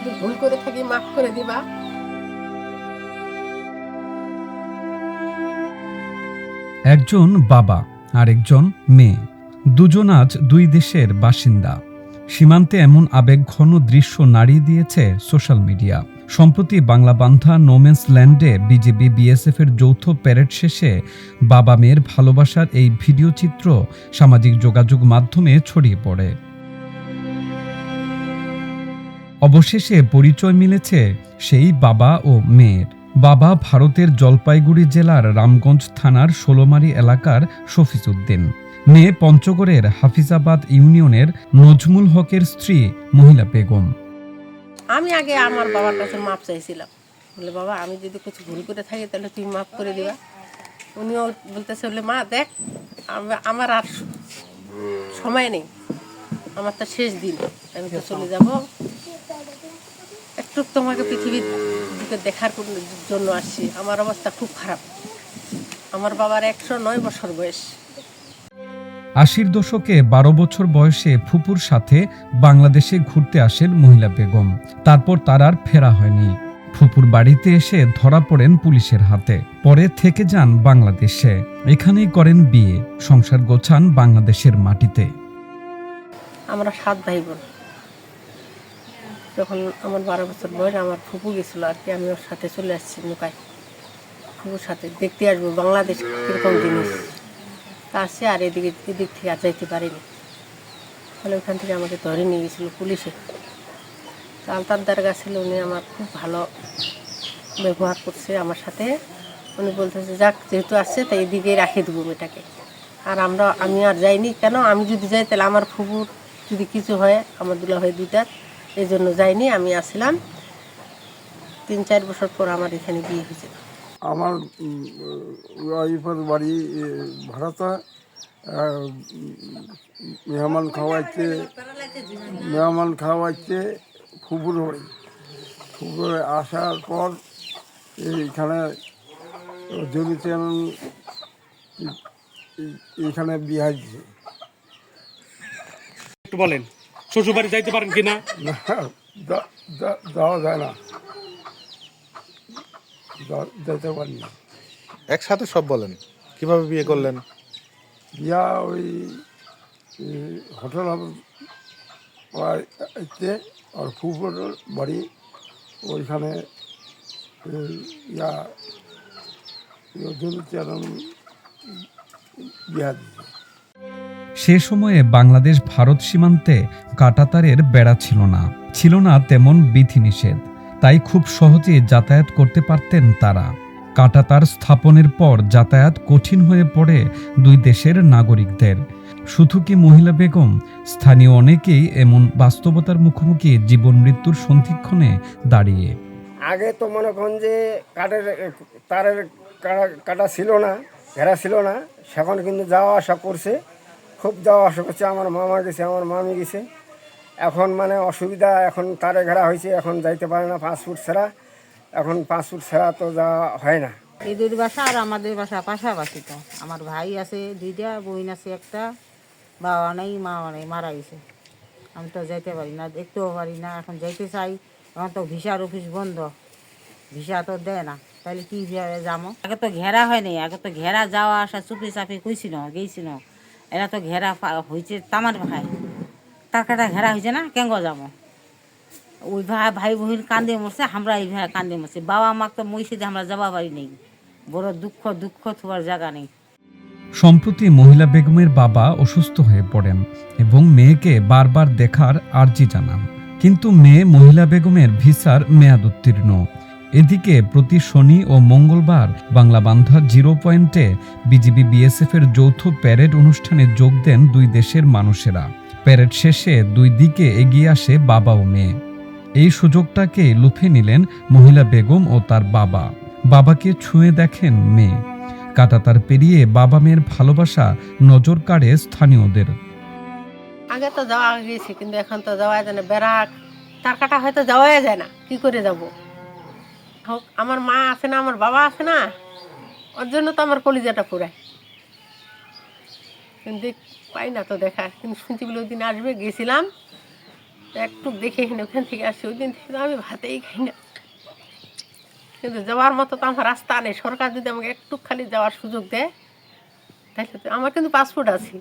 যদি ভুল করে থাকি মাফ করে দিবা। একজন বাবা আর একজন মেয়ে, দুজন আজ দুই দেশের বাসিন্দা। সীমান্তে এমন আবেগঘন দৃশ্য নাড়িয়ে দিয়েছে সোশ্যাল মিডিয়া। সম্প্রতি বাংলাবান্ধা নোম্যান্স ল্যান্ডে বিজিবি বিএসএফ এর যৌথ প্যারেড শেষে বাবা মেয়ের ভালোবাসার এই ভিডিও চিত্র সামাজিক যোগাযোগ মাধ্যমে ছড়িয়ে পড়ে। অবশেষে পরিচয় মিলেছে সেই বাবা ও মেয়ের। বাবা ভারতের জলপাইগুড়ি জেলার রামগঞ্জ থানার ষোলমারি এলাকার শফিজউদ্দিন, মেয়ে পঞ্চগড়ের হাফিজাবাদ ইউনিয়নের নজমুল হকের স্ত্রী মহিলা বেগম। আমি আগে আমার বাবার কাছে মাপ চাইছিলাম, বলে বাবা আমি যদি কিছু ভুল করে থাকি তাহলে তুমি মাফ করে দিবা। উনিও বলতেছে বলে মা দেখ আমার আর সময় নেই, আমার তো শেষ দিন, আমি তো চলে যাব, একটু তোমাকে পৃথিবীর দিকে দেখার জন্য আসছি। আমার অবস্থা খুব খারাপ, আমার বাবার 109 বছর বয়স। 80-র দশকে 12 বছর বয়সে ফুপুর সাথে বাংলাদেশে ঘুরতে আসেন মহিলা বেগম। তারপর তার আর ফেরা হয়নি। ফুপুর বাড়িতে এসে ধরা পড়েন পুলিশের হাতে। পরে থেকে যান বাংলাদেশে, এখানেই করেন বিয়ে, সংসার গোছান বাংলাদেশের মাটিতে। আমরা 7 ভাই বোন। যখন আমার 12 বছর বয়স আমার ফুপু গেছিল আর কি, আমি ওর সাথে চলে আসছি নৌকায়, ফুপুর সাথে দেখতে আসবো বাংলাদেশ কীরকম জিনিস। তা আসছে আর এদিক থেকে আর যাইতে পারিনি। ফলে ওখান থেকে আমাকে ধরে নিয়ে গেছিলো পুলিশে। আলতার গাছ ছিল, উনি আমার খুব ভালো ব্যবহার করছে আমার সাথে। উনি বলতেছে যাক যেহেতু আসছে তাই এদিকেই রাখে দেবো মেয়েটাকে। আর আমি আর যাইনি, কেন আমি যদি যাই তাহলে আমার ফুপুর যদি কিছু হয়, আমার দুলা হয় দুইটার, এই জন্য যাইনি। আমি আসলাম 3-4 বছর পর আমার এখানে বিয়ে হয়েছিল। আমার ওয়াইফের বাড়ি ভাড়াতে মেহমান খাওয়াইতে ফুপুর বাড়ি। ফুপুরে আসার পর এইখানে জমিতেন, এইখানে বিয়ে দিছে। একটু বলেন শ্বশুর বাড়ি যাইতে পারেন কিনা? না, যাওয়া যায় না, যেতে পারি না। একসাথে সব বলেন, কিভাবে বিয়ে করলেন? বিয়া ওই হোটেল আর ফুপুর বাড়ি ওইখানে বিয়া দিছে। সে সময়ে বাংলাদেশ ভারত সীমান্তে কাঁটাতারের বেড়া ছিল না তেমন বিধিনিষেধ, তাই খুব সহজে যাতায়াত করতে পারতেন তারা। কাঁটাতার স্থাপনের পর যাতায়াত কঠিন হয়ে পড়ে দুই দেশের নাগরিকদের। শুধু কি মহিলা বেগম, স্থানীয় অনেকেই এমন বাস্তবতার মুখোমুখি জীবন মৃত্যুর সন্ধিক্ষণে দাঁড়িয়ে। আগে তো মনে করেন যে তারের কাটা ছিল না, ঘেরা ছিল না, সেখন কিন্তু যাওয়া আসা করছে, খুব যাওয়া আসা করছে। আমার মামা গেছে, আমার মামি গেছে। এখন মানে অসুবিধা, এখন তারে ঘেরা হয়েছে, এখন যাইতে পারে না 5 ফুট ছাড়া। এখন 5 ফুট ছাড়া তো যাওয়া হয় না। এদের বাসা আর আমাদের বাসা পাশাপাশি। তো আমার ভাই আছে 2টা, বোন আছে 1টা, বাবা নেই মা নেই, মারা গেছে। আমি তো যাইতে পারি না, দেখতেও পারি না। এখন যাইতে চাই, এখন তো ভিসার অফিস বন্ধ, ভিসা তো দেয় না, তাহলে কি যাবো? আগে তো ঘেরা হয়নি, আগে তো ঘেরা যাওয়া আসা চুপি চাপি কইছিল, গেছিল। এরা তো ঘেরা হয়েছে তামার ভাই, তার কাটা ঘেরা হয়েছে না, কেন যাবো? ওই ভাই বহিন কান্দে মরছে, আমরা এই ভাই কান্দে মরছে। বাবা মা তো মহিষে আমরা যাবা পারি নেই, বড় দুঃখ থোয়ার জায়গা নেই। সম্প্রতি মহিলা বেগমের বাবা অসুস্থ হয়ে পড়েন এবং মেয়েকে বারবার দেখার আর্জি জানান, কিন্তু মেয়ে মহিলা বেগমের ভিসার মেয়াদ উত্তীর্ণ। এদিকে প্রতি শনি ও মঙ্গলবার বাংলাবান্ধা 0 পয়েন্টে বিজিবি বিএসএফ এর যৌথ প্যারেড অনুষ্ঠানে যোগ দেন দুই দেশের মানুষেরা। প্যারেড শেষে দুই দিকে এগিয়ে আসে বাবা ও মেয়ে। এই সুযোগটাকে লুফে নিলেন মহিলা বেগম ও তার বাবা। বাবাকে ছুঁয়ে দেখেন মেয়ে। কাঁটাতার পেরিয়ে বাবা মেয়ের ভালোবাসা নজর কাড়ে স্থানীয়দের। আগে তো যাওয়া গেছে, কিন্তু এখন তো যাওয়া যায় না, বেড়া তার কাটা হয়তো যাওয়াই যায় না, কি করে যাব? আমার মা আছে না, আমার বাবা আছে না, ওর জন্য তো আমার কলিজাটা পুরায়। কিন্তু পাই না তো দেখা, কিন্তু শুনছি বলে ওই দিন আসবে, গেছিলাম, একটু দেখে এখানে ওখান থেকে আসি, ওই দিন থেকে তো আমি ভাতেই খাই না। কিন্তু যাওয়ার মতো তো আমার রাস্তা নেই। সরকার যদি আমাকে একটু খালি যাওয়ার সুযোগ দেয় তাহলে তো আমার কিন্তু পাসপোর্ট আছে,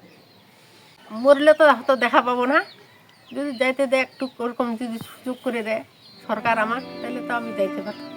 মরলে তো হয়তো দেখা পাবো না। যদি যাইতে দেয় একটু ওরকম যদি সুযোগ করে দেয় সরকার আমার, তাহলে তো আমি যাইতে পারতাম।